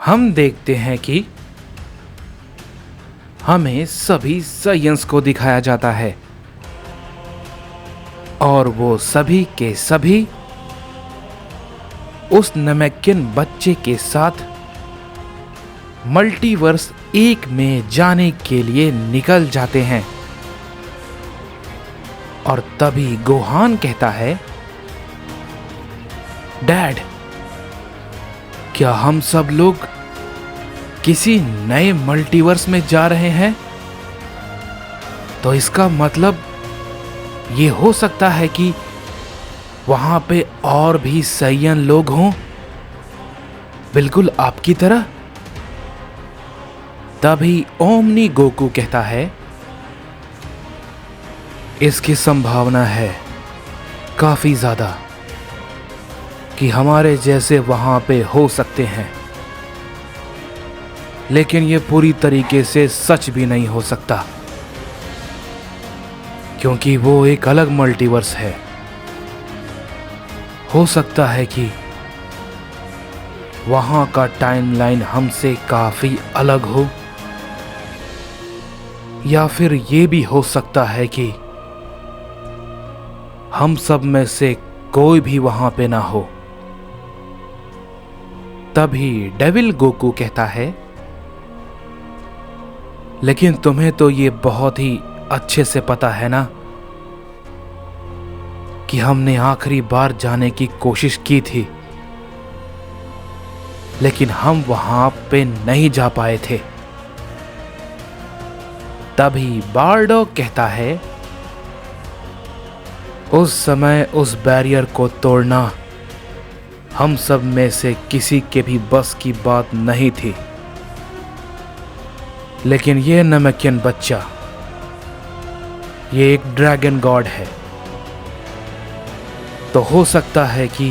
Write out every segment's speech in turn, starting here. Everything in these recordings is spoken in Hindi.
हम देखते हैं कि हमें सभी साइंस को दिखाया जाता है और वो सभी के सभी उस नमैकियन बच्चे के साथ मल्टीवर्स एक में जाने के लिए निकल जाते हैं। और तभी गोहान कहता है, डैड, क्या हम सब लोग किसी नए मल्टीवर्स में जा रहे हैं? तो इसका मतलब ये हो सकता है कि वहां पे और भी सैयन लोग हों, बिल्कुल आपकी तरह। तभी ओमनी गोकू कहता है, इसकी संभावना है काफी ज्यादा कि हमारे जैसे वहां पे हो सकते हैं, लेकिन ये पूरी तरीके से सच भी नहीं हो सकता क्योंकि वो एक अलग मल्टीवर्स है। हो सकता है कि वहां का टाइमलाइन हमसे काफी अलग हो, या फिर ये भी हो सकता है कि हम सब में से कोई भी वहां पे ना हो। तभी डेविल गोकू कहता है, लेकिन तुम्हें तो ये बहुत ही अच्छे से पता है ना कि हमने आखिरी बार जाने की कोशिश की थी, लेकिन हम वहां पे नहीं जा पाए थे। तभी बारडॉग कहता है, उस समय उस बैरियर को तोड़ना हम सब में से किसी के भी बस की बात नहीं थी, लेकिन ये नमकियन बच्चा, ये एक ड्रैगन गॉड है, तो हो सकता है कि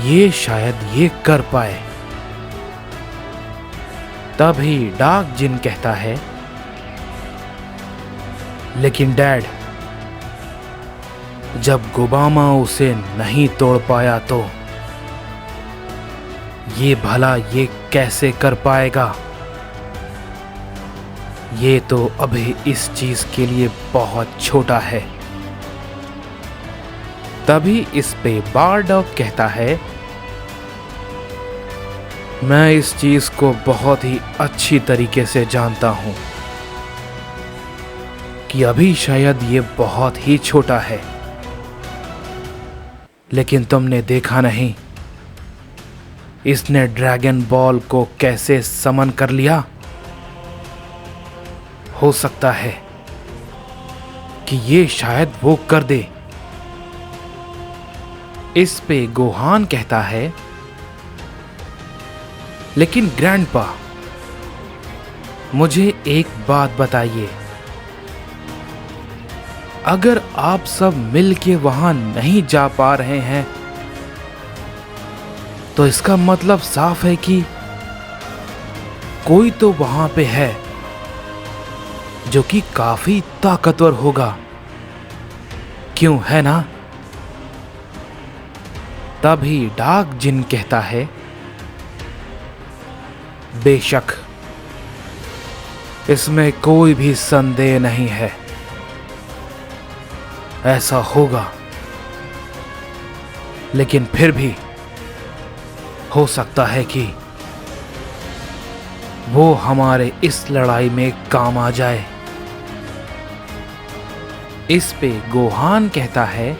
ये शायद ये कर पाए। तभी डार्क जिन कहता है, लेकिन डैड, जब गोबामा उसे नहीं तोड़ पाया तो ये भला ये कैसे कर पाएगा? ये तो अभी इस चीज के लिए बहुत छोटा है। तभी इस पे बारडॉग कहता है, मैं इस चीज को बहुत ही अच्छी तरीके से जानता हूं कि अभी शायद ये बहुत ही छोटा है, लेकिन तुमने देखा नहीं इसने ड्रैगन बॉल को कैसे समन कर लिया। हो सकता है कि ये शायद वो कर दे। इस पे गोहान कहता है, लेकिन ग्रैंडपा, मुझे एक बात बताइए, अगर आप सब मिल के वहां नहीं जा पा रहे हैं तो इसका मतलब साफ है कि कोई तो वहां पे है जो कि काफी ताकतवर होगा, क्यों है ना? तभी डार्क जिन कहता है, बेशक, इसमें कोई भी संदेह नहीं है, ऐसा होगा, लेकिन फिर भी हो सकता है कि वो हमारे इस लड़ाई में काम आ जाए। इस पे गोहान कहता है,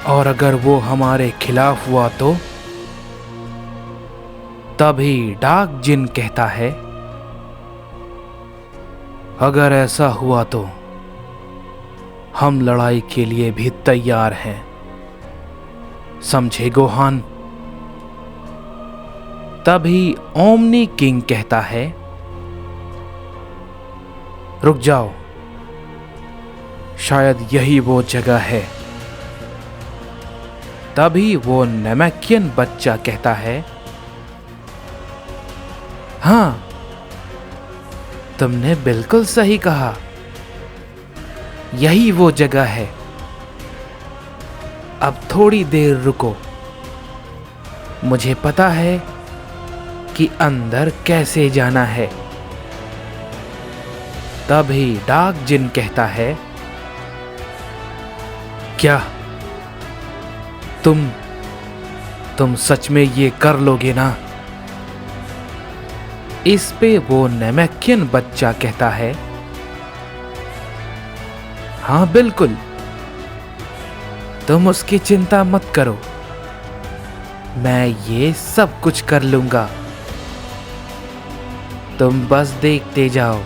और अगर वो हमारे खिलाफ हुआ तो? तभी डार्क जिन कहता है, अगर ऐसा हुआ तो हम लड़ाई के लिए भी तैयार हैं, समझे गोहान? तभी ओमनी किंग कहता है, रुक जाओ, शायद यही वो जगह है। तभी वो नमैकियन बच्चा कहता है, हां, तुमने बिल्कुल सही कहा, यही वो जगह है। अब थोड़ी देर रुको, मुझे पता है कि अंदर कैसे जाना है। तभी डार्क जिन कहता है, क्या तुम सच में ये कर लोगे ना? इस पे वो नेमेकियन बच्चा कहता है, हाँ बिल्कुल, तुम उसकी चिंता मत करो, मैं ये सब कुछ कर लूंगा, तुम बस देखते जाओ।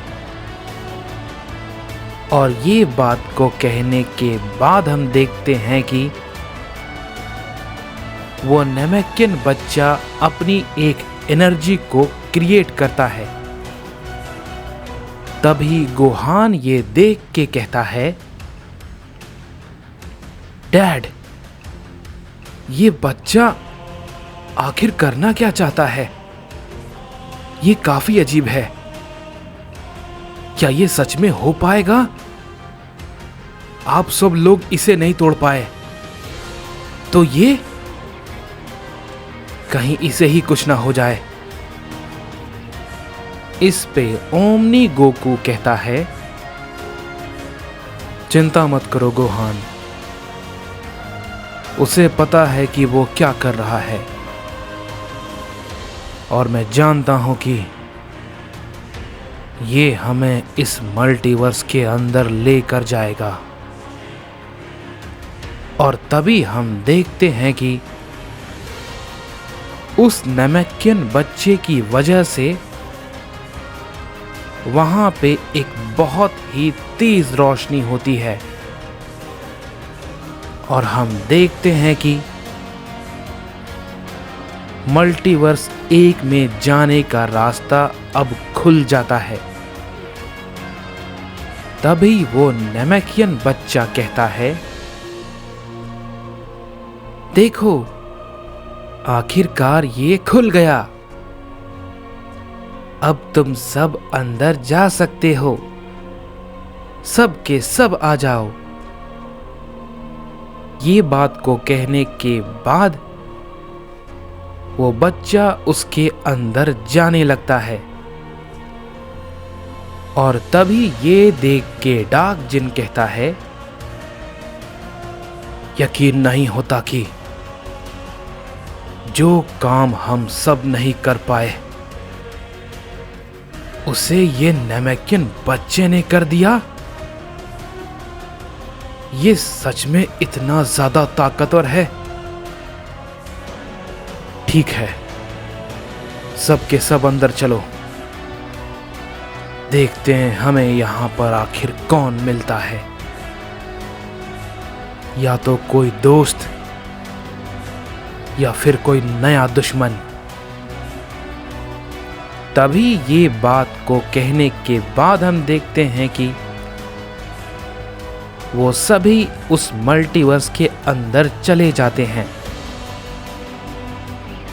और ये बात को कहने के बाद हम देखते हैं कि वो नेमेकियन बच्चा अपनी एक एनर्जी को क्रिएट करता है। तभी गोहान ये देख के कहता है, डैड, ये बच्चा आखिर करना क्या चाहता है? ये काफी अजीब है। क्या ये सच में हो पाएगा? आप सब लोग इसे नहीं तोड़ पाए, तो ये कहीं इसे ही कुछ ना हो जाए। इस पे ओमनी गोकू कहता है, चिंता मत करो गोहान, उसे पता है कि वो क्या कर रहा है, और मैं जानता हूं कि ये हमें इस मल्टीवर्स के अंदर लेकर जाएगा। और तभी हम देखते हैं कि उस नेमेकियन बच्चे की वजह से वहां पे एक बहुत ही तेज रोशनी होती है, और हम देखते हैं कि मल्टीवर्स एक में जाने का रास्ता अब खुल जाता है। तभी वो नेमेकियन बच्चा कहता है, देखो, आखिरकार ये खुल गया, अब तुम सब अंदर जा सकते हो, सब के सब आ जाओ। ये बात को कहने के बाद वो बच्चा उसके अंदर जाने लगता है, और तभी ये देख के डार्क जिन कहता है, यकीन नहीं होता कि जो काम हम सब नहीं कर पाए उसे ये नेमेकियन बच्चे ने कर दिया। ये सच में इतना ज्यादा ताकतवर है। ठीक है, सब के सब अंदर चलो, देखते हैं हमें यहां पर आखिर कौन मिलता है, या तो कोई दोस्त या फिर कोई नया दुश्मन। तभी ये बात को कहने के बाद हम देखते हैं कि वो सभी उस मल्टीवर्स के अंदर चले जाते हैं,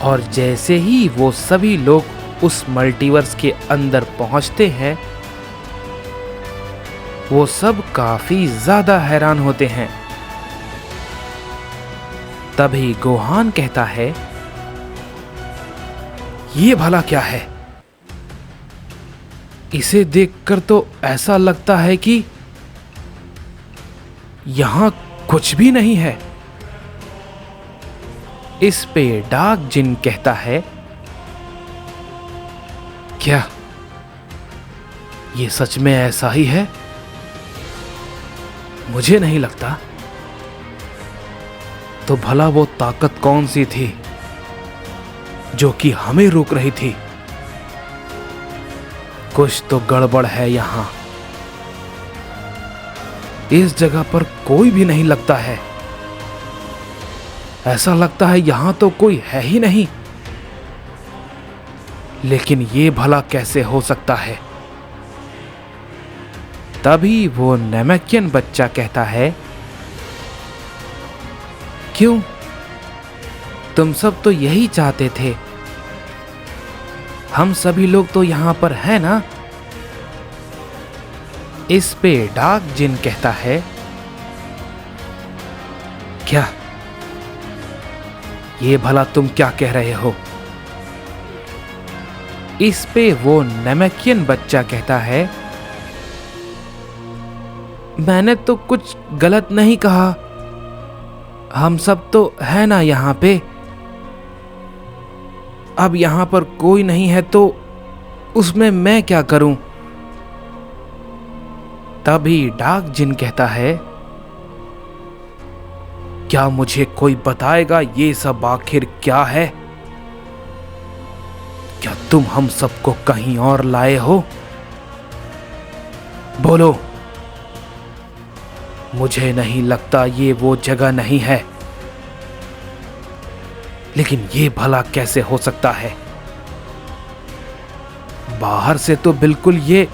और जैसे ही वो सभी लोग उस मल्टीवर्स के अंदर पहुंचते हैं, वो सब काफी ज्यादा हैरान होते हैं। तभी गोहान कहता है, ये भला क्या है? इसे देखकर तो ऐसा लगता है कि यहां कुछ भी नहीं है। इस पे डार्क जिन कहता है, क्या ये सच में ऐसा ही है? मुझे नहीं लगता। तो भला वो ताकत कौन सी थी जो कि हमें रोक रही थी? कुछ तो गड़बड़ है यहां। इस जगह पर कोई भी नहीं लगता है। ऐसा लगता है यहां तो कोई है ही नहीं। लेकिन ये भला कैसे हो सकता है? तभी वो नेमेकियन बच्चा कहता है, क्यों? तुम सब तो यही चाहते थे। हम सभी लोग तो यहां पर हैं ना? इस पे डार्क जिन कहता है, क्या ये भला तुम क्या कह रहे हो? इस पे वो नमकियन बच्चा कहता है, मैंने तो कुछ गलत नहीं कहा, हम सब तो है ना यहाँ पे। अब यहाँ पर कोई नहीं है तो उसमें मैं क्या करूं? तभी डाक जिन कहता है, क्या मुझे कोई बताएगा ये सब आखिर क्या है? क्या तुम हम सबको कहीं और लाए हो? बोलो। मुझे नहीं लगता ये वो जगह नहीं है, लेकिन ये भला कैसे हो सकता है? बाहर से तो बिल्कुल ये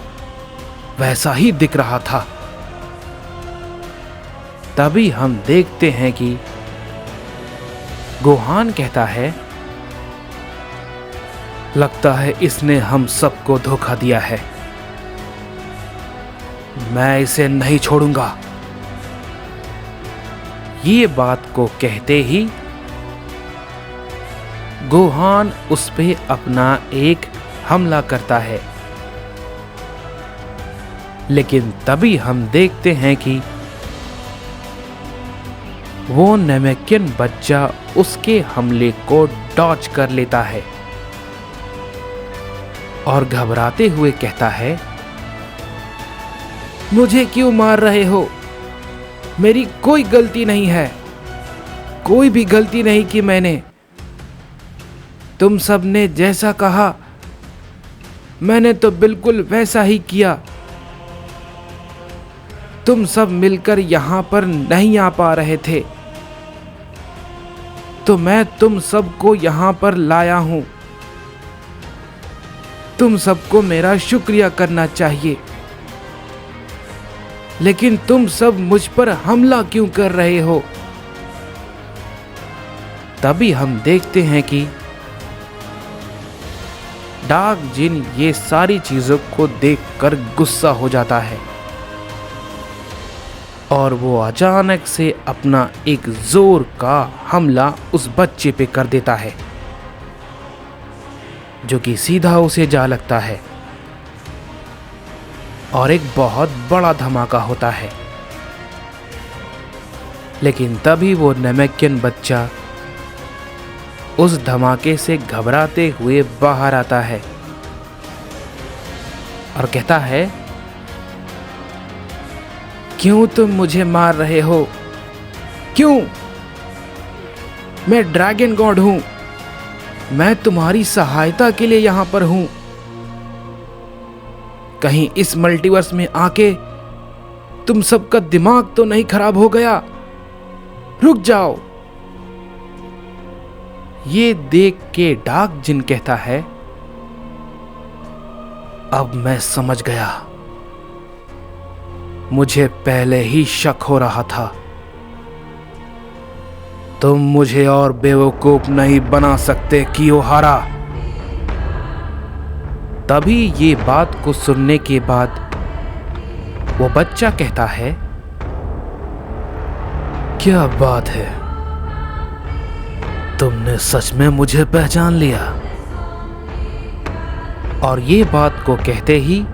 वैसा ही दिख रहा था। तभी हम देखते हैं कि गोहान कहता है, लगता है इसने हम सबको धोखा दिया है, मैं इसे नहीं छोड़ूंगा। ये बात को कहते ही गोहान उस पे अपना एक हमला करता है, लेकिन तभी हम देखते हैं कि वो नमकियन बच्चा उसके हमले को डॉज कर लेता है और घबराते हुए कहता है, मुझे क्यों मार रहे हो? मेरी कोई गलती नहीं है, कोई भी गलती नहीं की मैंने। तुम सब ने जैसा कहा मैंने तो बिल्कुल वैसा ही किया। तुम सब मिलकर यहां पर नहीं आ पा रहे थे तो मैं तुम सबको यहां पर लाया हूं। तुम सबको मेरा शुक्रिया करना चाहिए, लेकिन तुम सब मुझ पर हमला क्यों कर रहे हो? तभी हम देखते हैं कि डाक जिन ये सारी चीजों को देखकर गुस्सा हो जाता है और वो अचानक से अपना एक जोर का हमला उस बच्चे पे कर देता है, जो कि सीधा उसे जा लगता है और एक बहुत बड़ा धमाका होता है। लेकिन तभी वो नमकियन बच्चा उस धमाके से घबराते हुए बाहर आता है और कहता है, क्यों तुम मुझे मार रहे हो? क्यों? मैं ड्रैगन गॉड हूं, मैं तुम्हारी सहायता के लिए यहां पर हूं। कहीं इस मल्टीवर्स में आके तुम सबका दिमाग तो नहीं खराब हो गया? रुक जाओ। ये देख के डाक जिन कहता है, अब मैं समझ गया, मुझे पहले ही शक हो रहा था। तुम मुझे और बेवकूफ नहीं बना सकते कियोहारा। तभी ये बात को सुनने के बाद वो बच्चा कहता है, क्या बात है, तुमने सच में मुझे पहचान लिया। और ये बात को कहते ही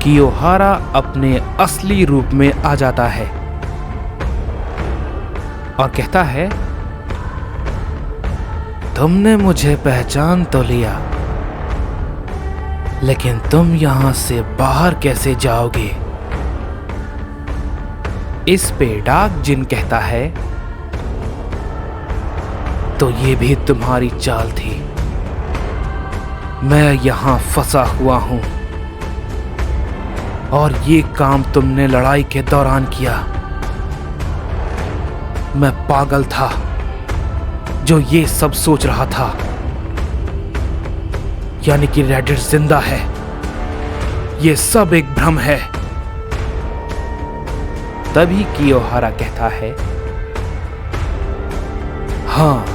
कियोहारा अपने असली रूप में आ जाता है और कहता है, तुमने मुझे पहचान तो लिया, लेकिन तुम यहां से बाहर कैसे जाओगे? इस पे डाक जिन कहता है, तो ये भी तुम्हारी चाल थी। मैं यहां फंसा हुआ हूं और ये काम तुमने लड़ाई के दौरान किया। मैं पागल था जो ये सब सोच रहा था, यानी कि रेडिट जिंदा है। ये सब एक भ्रम है। तभी कियोहारा कहता है, हाँ,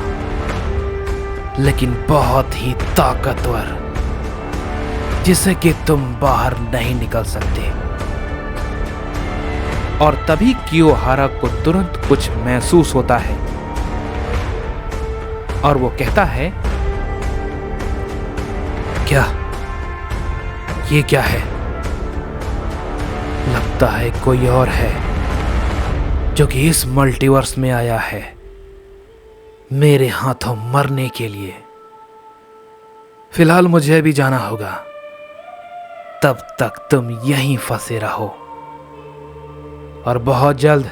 लेकिन बहुत ही ताकतवर, जिससे कि तुम बाहर नहीं निकल सकते। और तभी कियोहारा को तुरंत कुछ महसूस होता है और वो कहता है, क्या ये क्या है? लगता है कोई और है जो कि इस मल्टीवर्स में आया है मेरे हाथों मरने के लिए। फिलहाल मुझे भी जाना होगा, तब तक तुम यहीं फंसे रहो और बहुत जल्द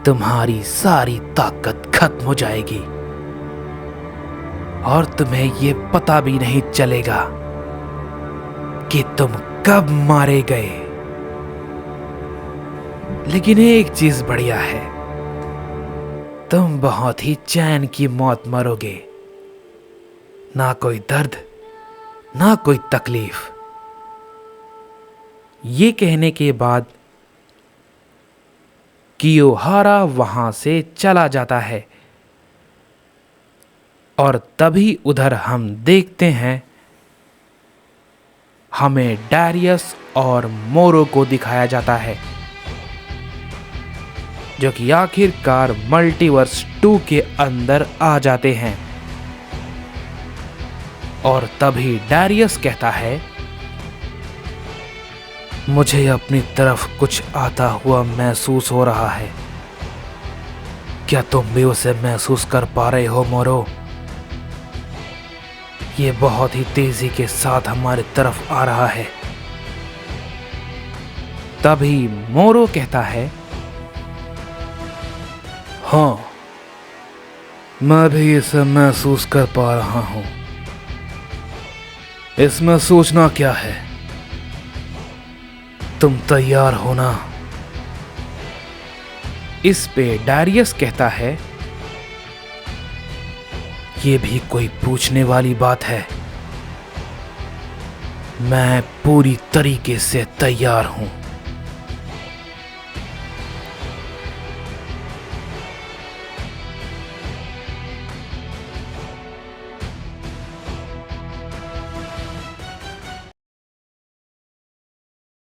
तुम्हारी सारी ताकत खत्म हो जाएगी और तुम्हें ये पता भी नहीं चलेगा कि तुम कब मारे गए। लेकिन एक चीज बढ़िया है, तुम बहुत ही चैन की मौत मरोगे, ना कोई दर्द ना कोई तकलीफ। ये कहने के बाद कियोहारा वहां से चला जाता है और तभी उधर हम देखते हैं, हमें डैरियस और मोरो को दिखाया जाता है जो कि आखिरकार मल्टीवर्स 2 के अंदर आ जाते हैं। और तभी डैरियस कहता है, मुझे अपनी तरफ कुछ आता हुआ महसूस हो रहा है। क्या तुम भी उसे महसूस कर पा रहे हो मोरो? ये बहुत ही तेजी के साथ हमारी तरफ आ रहा है। तभी मोरो कहता है, हाँ, मैं भी इसे महसूस कर पा रहा हूं। इसमें सोचना क्या है, तुम तैयार हो ना? इस पे डैरियस कहता है, ये भी कोई पूछने वाली बात है, मैं पूरी तरीके से तैयार हूं।